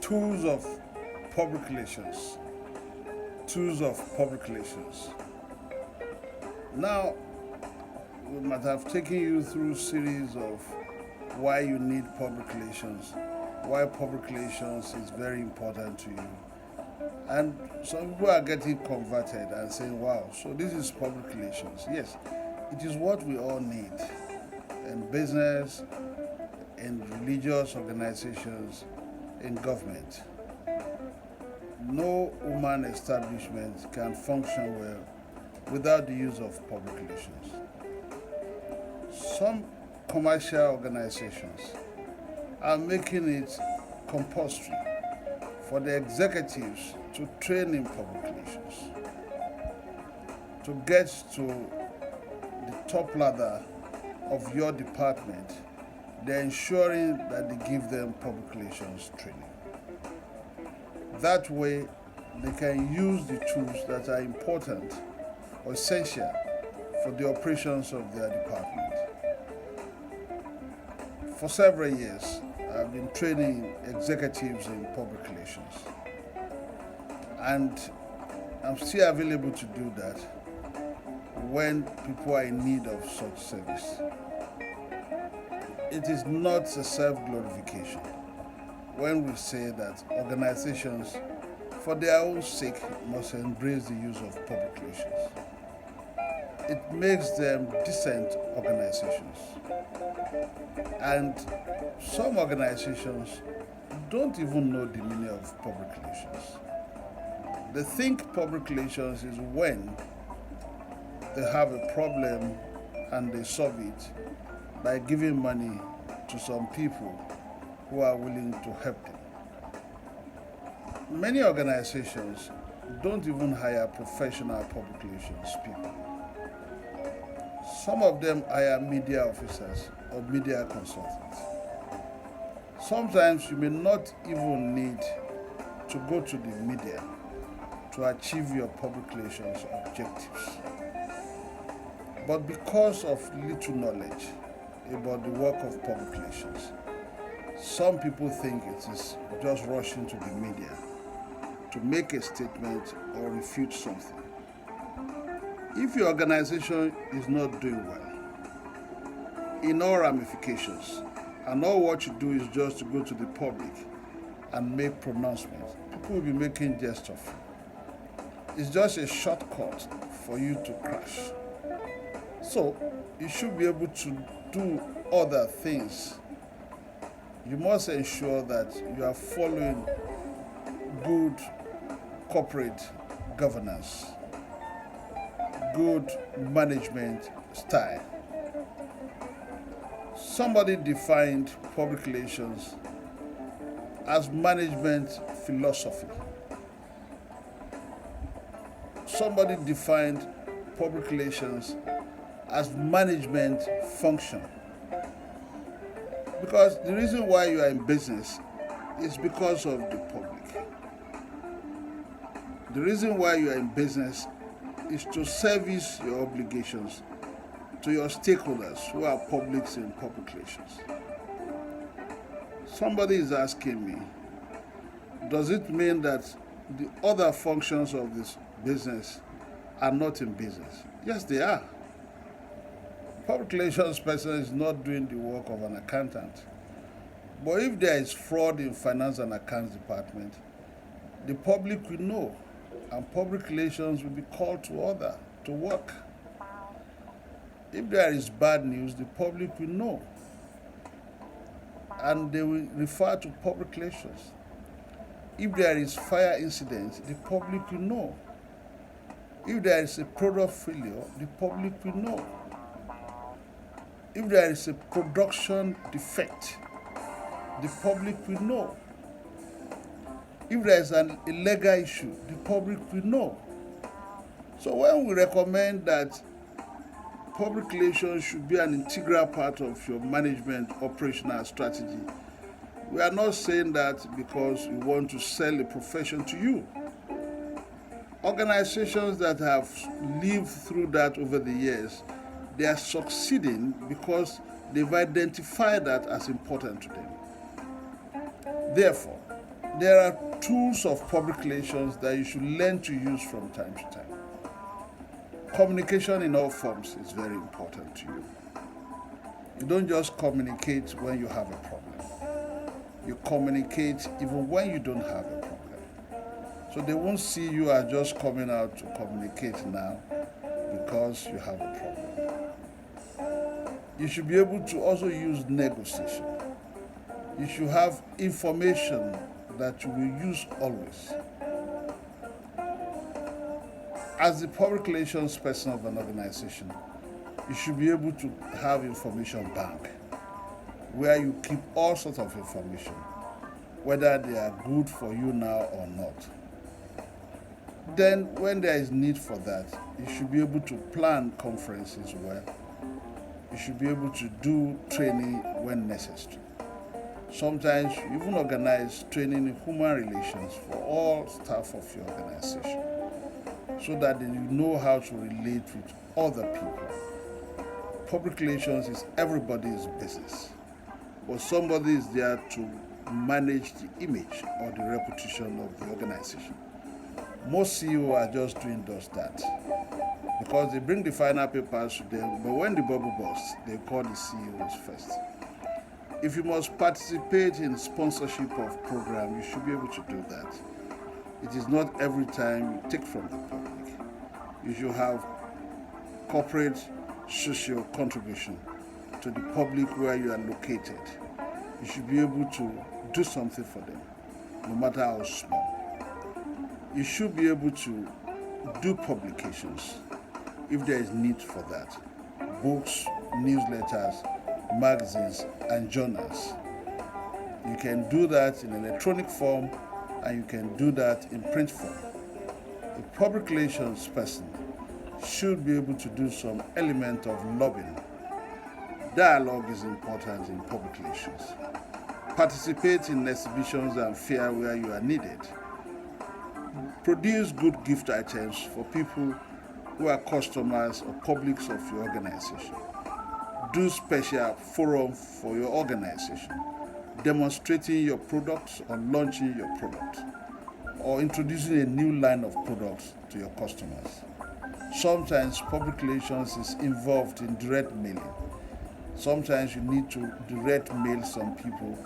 tools of public relations. Tools of public relations. Now, we might have taken you through a series of why you need public relations, why public relations is very important to you. And some people are getting converted and saying, wow, so this is public relations. Yes, it is what we all need in business, in religious organizations, in government. No human establishment can function well without the use of public relations. Some commercial organizations are making it compulsory for the executives to train in public relations, to get to the top ladder of your department. They're ensuring that they give them public relations training. That way, they can use the tools that are important or essential for the operations of their department. For several years, I've been training executives in public relations. And I'm still available to do that when people are in need of such service. It is not a self-glorification when we say that organizations, for their own sake, must embrace the use of public relations. It makes them decent organizations. And some organizations don't even know the meaning of public relations. They think public relations is when they have a problem and they solve it by giving money to some people who are willing to help them. Many organizations don't even hire professional public relations people. Some of them hire media officers or media consultants. Sometimes you may not even need to go to the media to achieve your public relations objectives. But because of little knowledge about the work of public relations, some people think it is just rushing to the media to make a statement or refute something. If your organization is not doing well, in all ramifications, and all what you do is just to go to the public and make pronouncements, people will be making jest of you. It's just a shortcut for you to crash. So, you should be able to do other things. You must ensure that you are following good corporate governance, good management style. Somebody defined public relations as management philosophy. Somebody defined public relations as management function. Because the reason why you are in business is because of the public. The reason why you are in business is to service your obligations to your stakeholders who are publics in public relations. Somebody is asking me, does it mean that the other functions of this business are not in business? Yes, they are. Public relations person is not doing the work of an accountant. But if there is fraud in finance and accounts department, the public will know, and public relations will be called to order to work. If there is bad news, the public will know, and they will refer to public relations. If there is fire incident, the public will know. If there is a product failure, the public will know. If there is a production defect, the public will know. If there is an illegal issue, the public will know. So when we recommend that public relations should be an integral part of your management operational strategy, we are not saying that because we want to sell a profession to you. Organizations that have lived through that over the years, they are succeeding because they've identified that as important to them. Therefore, There are tools of public relations that you should learn to use from time to time. Communication in all forms is very important to you. You don't just communicate when you have a problem. You communicate even when you don't have a problem. So they won't see you as just coming out to communicate now because you have a problem. You should be able to also use negotiation. You should have information that you will use always. As the public relations person of an organization, you should be able to have information bank where you keep all sorts of information, whether they are good for you now or not. Then when there is need for that, you should be able to plan conferences well. You should be able to do training when necessary. Sometimes you even organize training in human relations for all staff of your organization so that they know how to relate with other people. Public relations is everybody's business, but somebody is there to manage the image or the reputation of the organization. Most CEOs are just doing just that because they bring the final papers to them, but when the bubble bursts, they call the CEOs first. If you must participate in sponsorship of program, you should be able to do that. It is not every time you take from the public. You should have corporate social contribution to the public where you are located. You should be able to do something for them, no matter how small. You should be able to do publications if there is need for that. Books, newsletters, magazines, and journals. You can do that in electronic form and you can do that in print form. A public relations person should be able to do some element of lobbying. Dialogue is important in public relations. Participate in exhibitions and fairs where you are needed. Produce good gift items for people who are customers or publics of your organization. Do special forum for your organization, demonstrating your products or launching your product, or introducing a new line of products to your customers. Sometimes public relations is involved in direct mailing. Sometimes you need to direct mail some people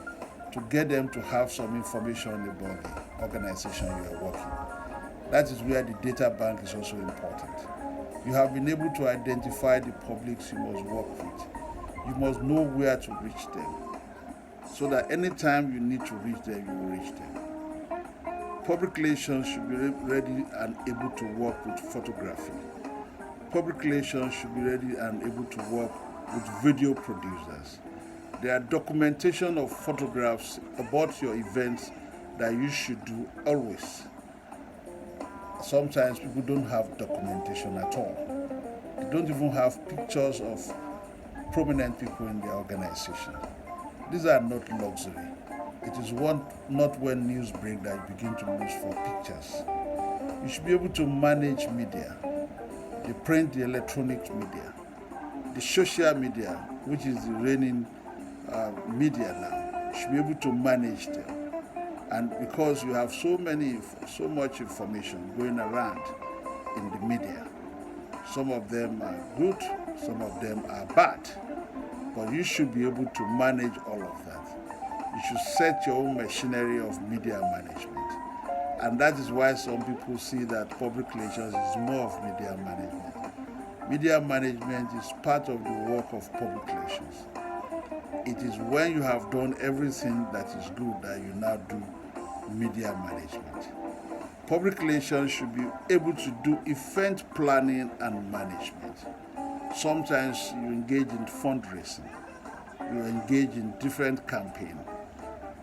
to get them to have some information about the organization you are working. That is where the data bank is also important. You have been able to identify the publics you must work with. You must know where to reach them, so that anytime you need to reach them, you will reach them. Public relations should be ready and able to work with photography. Public relations should be ready and able to work with video producers. There are documentation of photographs about your events that you should do always. Sometimes people don't have documentation at all. They don't even have pictures of prominent people in their organization. These are not luxury. It is not when news break that you begin to look for pictures. You should be able to manage media, the print, the electronic media, the social media, which is the reigning media now. You should be able to manage them. And because you have so much information going around in the media, some of them are good, some of them are bad, but you should be able to manage all of that. You should set your own machinery of media management. And that is why some people see that public relations is more of media management. Media management is part of the work of public relations. It is when you have done everything that is good that you now do media management. Public relations should be able to do event planning and management. Sometimes you engage in fundraising. You engage in different campaigns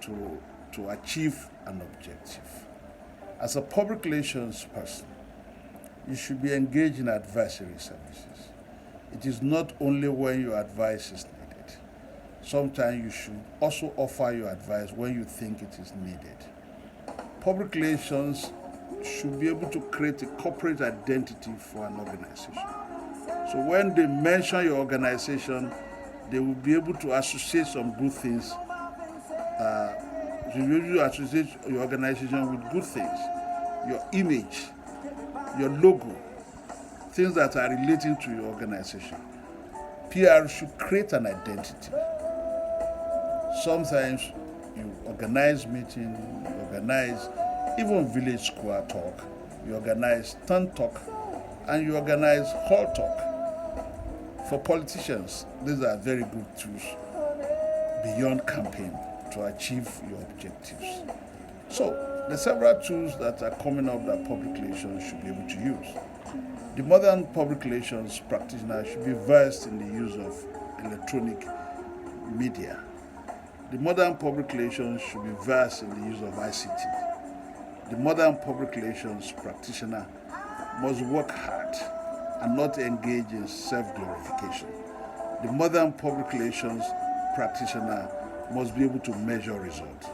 to achieve an objective. As a public relations person, you should be engaged in advisory services. It is not only when your advice is needed. Sometimes you should also offer your advice when you think it is needed. Public relations should be able to create a corporate identity for an organization. So when they mention your organization, they will be able to associate some good things You should be able to associate your organization with good things, your image, your logo, things that are relating to your organization. PR should create an identity. Sometimes you organize meetings, you organize even village square talk, you organize town talk, and you organize hall talk. For politicians, these are very good tools beyond campaign to achieve your objectives. So, the several tools that are coming up that public relations should be able to use. The modern public relations practitioner should be versed in the use of electronic media. The modern public relations should be versed in the use of ICT. The modern public relations practitioner must work hard and not engage in self-glorification. The modern public relations practitioner must be able to measure results.